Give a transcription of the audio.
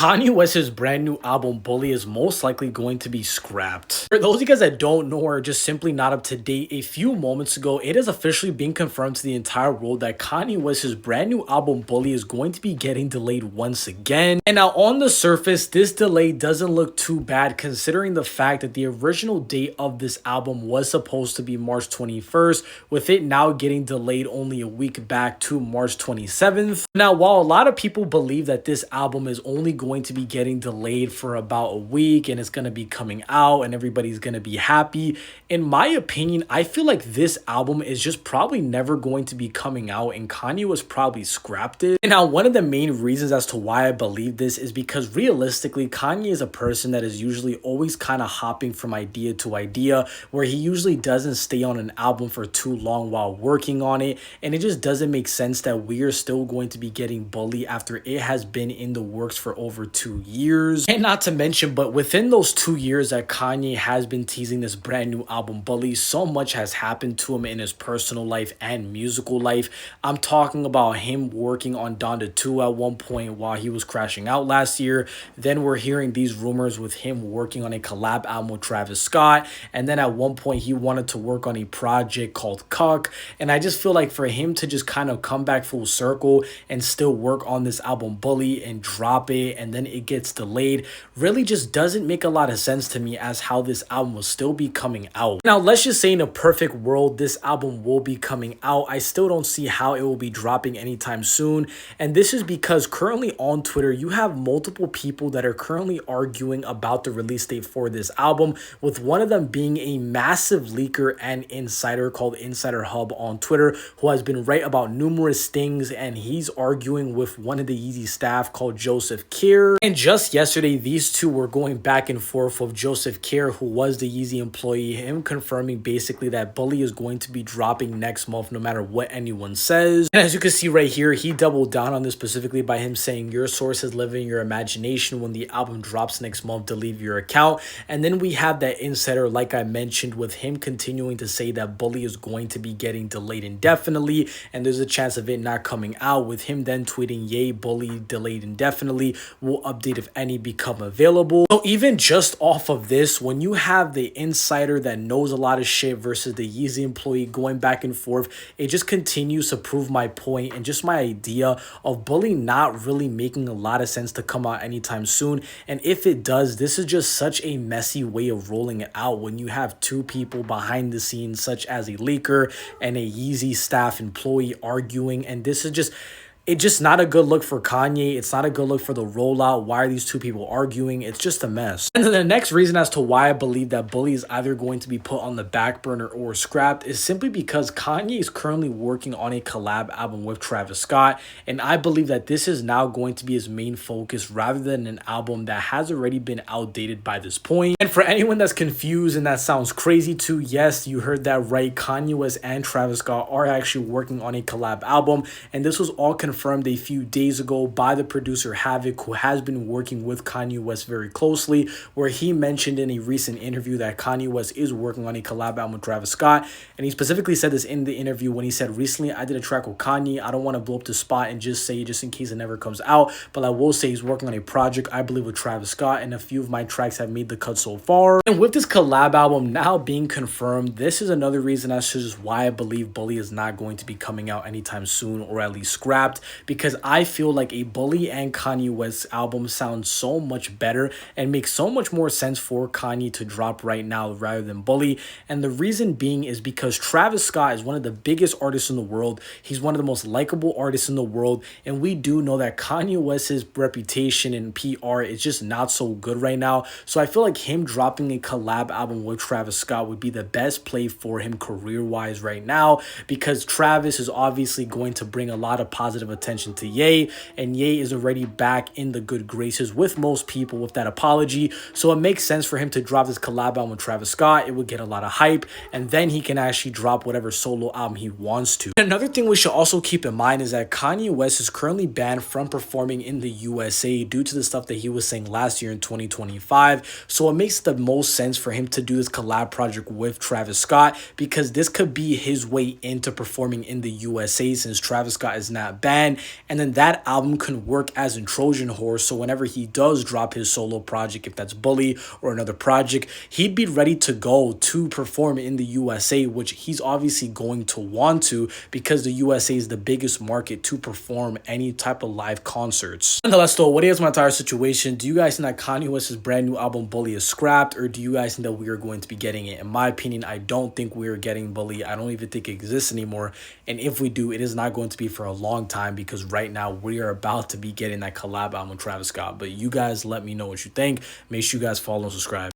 Kanye West's brand new album Bully is most likely going to be scrapped. For those of you guys that don't know or are just simply not up to date, a few moments ago, it has officially been confirmed to the entire world that Kanye West's brand new album Bully is going to be getting delayed once again. And now on the surface, this delay doesn't look too bad considering the fact that the original date of this album was supposed to be March 21st, with it now getting delayed only a week back to March 27th. Now, while a lot of people believe that this album is only going to be getting delayed for about a week and it's going to be coming out and everybody's going to be happy, in my opinion, I feel like this album is just probably never going to be coming out and Kanye was probably scrapped it. And now one of the main reasons as to why I believe this is because realistically, Kanye is a person that is usually always kind of hopping from idea to idea, where he usually doesn't stay on an album for too long while working on it, and it just doesn't make sense that we are still going to be getting Bully after it has been in the works for over 2 years. And not to mention, but within those 2 years that Kanye has been teasing this brand new album Bully, so much has happened to him in his personal life and musical life. I'm talking about him working on Donda 2 at one point while he was crashing out last year. Then we're hearing these rumors with him working on a collab album with Travis Scott, and then at one point he wanted to work on a project called Cuck. And I just feel like for him to just kind of come back full circle and still work on this album Bully and drop it and then it gets delayed really just doesn't make a lot of sense to me as how this album will still be coming out. Now, let's just say in a perfect world, this album will be coming out. I still don't see how it will be dropping anytime soon. And this is because currently on Twitter, you have multiple people that are currently arguing about the release date for this album, with one of them being a massive leaker and insider called Insider Hub on Twitter, who has been right about numerous things, and he's arguing with one of the Yeezy staff called Joseph Kier. And just yesterday, these two were going back and forth with Joseph Kier, who was the Yeezy employee, him confirming basically that Bully is going to be dropping next month no matter what anyone says. And as you can see right here, he doubled down on this specifically by him saying, "Your sources live in your imagination. When the album drops next month, delete your account." And then we have that insider, like I mentioned, with him continuing to say that Bully is going to be getting delayed indefinitely and there's a chance of it not coming out, with him then tweeting, "Yay, Bully delayed indefinitely. We'll update if any become available." So even just off of this, when you have the insider that knows a lot of shit versus the Yeezy employee going back and forth, it just continues to prove my point and just my idea of Bully not really making a lot of sense to come out anytime soon. And if it does, this is just such a messy way of rolling it out when you have two people behind the scenes such as a leaker and a Yeezy staff employee arguing, and this is just not a good look for Kanye. It's not a good look for the rollout. Why are these two people arguing? It's just a mess. And then the next reason as to why I believe that Bully is either going to be put on the back burner or scrapped is simply because Kanye is currently working on a collab album with Travis Scott, and I believe that this is now going to be his main focus rather than an album that has already been outdated by this point. And for anyone that's confused and that sounds crazy too, yes, you heard that right. Kanye West and Travis Scott are actually working on a collab album, and this was all confirmed a few days ago by the producer Havoc, who has been working with Kanye West very closely, where he mentioned in a recent interview that Kanye West is working on a collab album with Travis Scott. And he specifically said this in the interview when he said, "Recently I did a track with Kanye. I don't want to blow up the spot and just say just in case it never comes out, but I will say he's working on a project, I believe, with Travis Scott, and a few of my tracks have made the cut so far." And with this collab album now being confirmed, this is another reason as to just why I believe Bully is not going to be coming out anytime soon, or at least scrapped, because I feel like a Bully and Kanye West album sounds so much better and makes so much more sense for Kanye to drop right now rather than Bully. And the reason being is because Travis Scott is one of the biggest artists in the world. He's one of the most likable artists in the world, and we do know that Kanye West's reputation and PR is just not so good right now. So I feel like him dropping a collab album with Travis Scott would be the best play for him career-wise right now, because Travis is obviously going to bring a lot of positive attention to Ye, and Ye is already back in the good graces with most people with that apology. So it makes sense for him to drop this collab album with Travis Scott. It would get a lot of hype, and then he can actually drop whatever solo album he wants to. Another thing we should also keep in mind is that Kanye West is currently banned from performing in the USA due to the stuff that he was saying last year in 2025. So it makes the most sense for him to do this collab project with Travis Scott, because this could be his way into performing in the USA since Travis Scott is not banned. band, and then that album can work as a Trojan horse. So whenever he does drop his solo project, if that's Bully or another project, he'd be ready to go to perform in the USA, which he's obviously going to want to because the USA is the biggest market to perform any type of live concerts. Nonetheless, though, what is my entire situation? Do you guys think that Kanye West's brand new album Bully is scrapped, or do you guys think that we are going to be getting it? In my opinion, I don't think we are getting Bully. I don't even think it exists anymore. And if we do, it is not going to be for a long time because right now we are about to be getting that collab album with Travis Scott. But you guys let me know what you think. Make sure you guys follow and subscribe.